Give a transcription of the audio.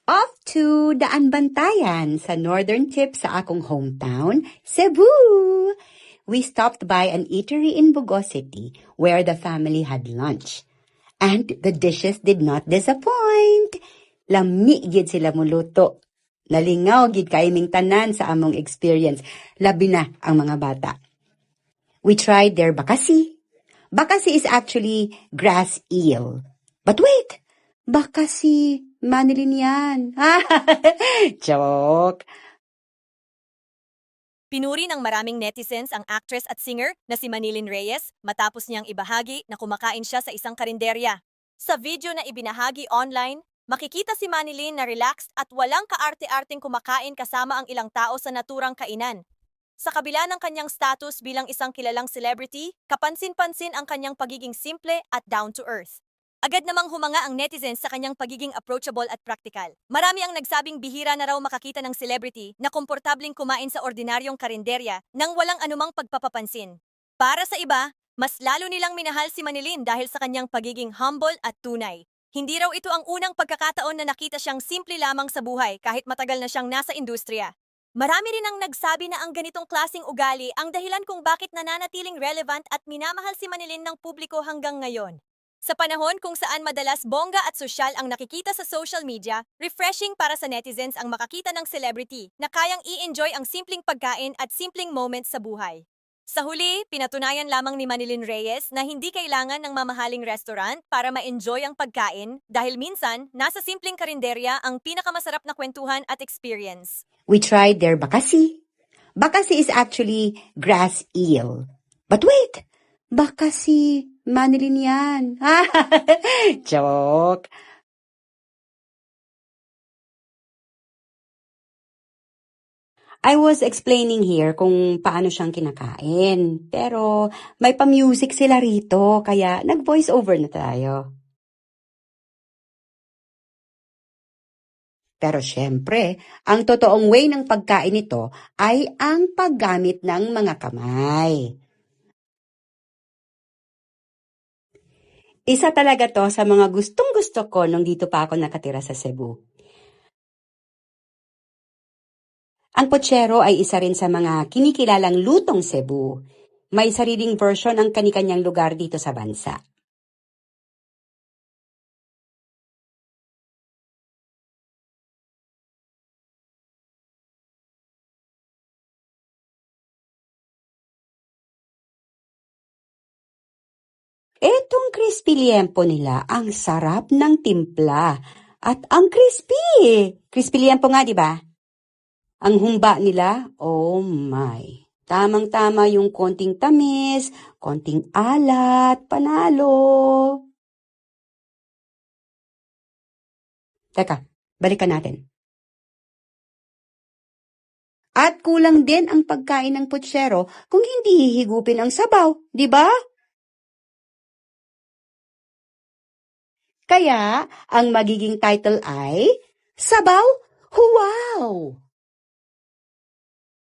Off to Daan Bantayan sa northern tip sa akong hometown, Cebu. We stopped by an eatery in Bogo City where the family had lunch. And the dishes did not disappoint. Lami gid sila muluto. Nalingaw gid kaiming tanan sa among experience, labi na ang mga bata. We tried their bakasi. Bakasi is actually grass eel. But wait, bakasi manilin yan. Joke. Pinuri ng maraming netizens ang actress at singer na si Manilyn Reyes matapos niyang ibahagi na kumakain siya sa isang karinderya. Sa video na ibinahagi online, makikita si Manilyn na relaxed at walang kaarte-arteng kumakain kasama ang ilang tao sa naturang kainan. Sa kabila ng kanyang status bilang isang kilalang celebrity, kapansin-pansin ang kanyang pagiging simple at down-to-earth. Agad namang humanga ang netizens sa kanyang pagiging approachable at practical. Marami ang nagsabing bihira na raw makakita ng celebrity na komportabling kumain sa ordinaryong karinderya nang walang anumang pagpapapansin. Para sa iba, mas lalo nilang minahal si Manilyn dahil sa kanyang pagiging humble at tunay. Hindi raw ito ang unang pagkakataon na nakita siyang simple lamang sa buhay kahit matagal na siyang nasa industriya. Marami rin ang nagsabi na ang ganitong klaseng ugali ang dahilan kung bakit nananatiling relevant at minamahal si Manilyn ng publiko hanggang ngayon. Sa panahon kung saan madalas bongga at sosyal ang nakikita sa social media, refreshing para sa netizens ang makakita ng celebrity na kayang i-enjoy ang simpleng pagkain at simpleng moments sa buhay. Sa huli, pinatunayan lamang ni Manilyn Reyes na hindi kailangan ng mamahaling restaurant para ma-enjoy ang pagkain dahil minsan, nasa simpleng karinderya ang pinakamasarap na kwentuhan at experience. We tried their bakasi. Bakasi is actually grass eel. But wait, bakasi manilin yan. Joke. I was explaining here kung paano siyang kinakain. Pero may pa-music sila rito, kaya nag-voice over na tayo. Pero syempre, ang totoong way ng pagkain nito ay ang paggamit ng mga kamay. Isa talaga to sa mga gustong-gusto ko nung dito pa ako nakatira sa Cebu. Ang pochero ay isa rin sa mga kinikilalang lutong Cebu. May sariling version ang kani-kanyang lugar dito sa bansa. Etong crispy liempo nila, ang sarap ng timpla. At ang crispy! Crispy liempo nga, di ba? Ang humba nila, oh my. Tamang-tama yung konting tamis, konting alat, panalo. Teka, balikan natin. At kulang din ang pagkain ng putsero kung hindi hihigupin ang sabaw, di ba? Kaya, ang magiging title ay, Sabaw? Wow!